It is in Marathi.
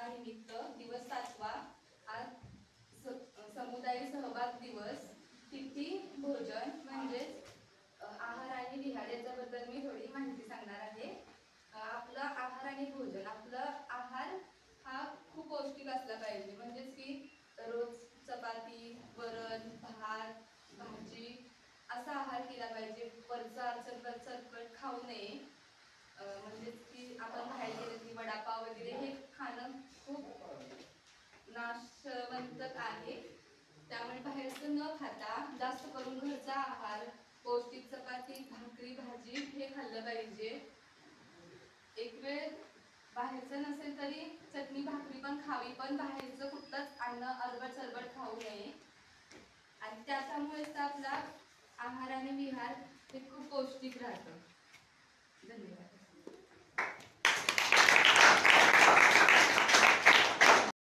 दिनानिमित्त दिवस 7वा आज समुदाय सहभाग दिवस तिथी भोजन म्हणजेच आहार आणि विहार याच्याबद्दल मी थोडी माहिती सांगणार आहे। आपलं आहार आणि भोजन, आपलं आहार हा खूप पौष्टिक असला पाहिजे, म्हणजेच की रोज चपाती, वरण, भात, भाजी असा आहार केला पाहिजे। वरचा चटपट खाऊ नये, म्हणजेच की आपण बाहेर गेलो की वडापाव वगैरे हे खाणं खूप नाशवंतक आहे। त्यामुळे बाहेरचं न खाता जास्त करून घरचा आहार, पौष्टिक चपाती, भाकरी, भाजी हे खाल्लं पाहिजे। एक वेळ बाहेरचं नसेल तरी चटणी भाकरी पण खावी, पण बाहेरचं कुठलंच अन्न अलबट सलबट खाऊ नये। आणि त्याच्यामुळेच आपला आहार आणि विहार हे खूप पौष्टिक राहतं। धन्यवाद।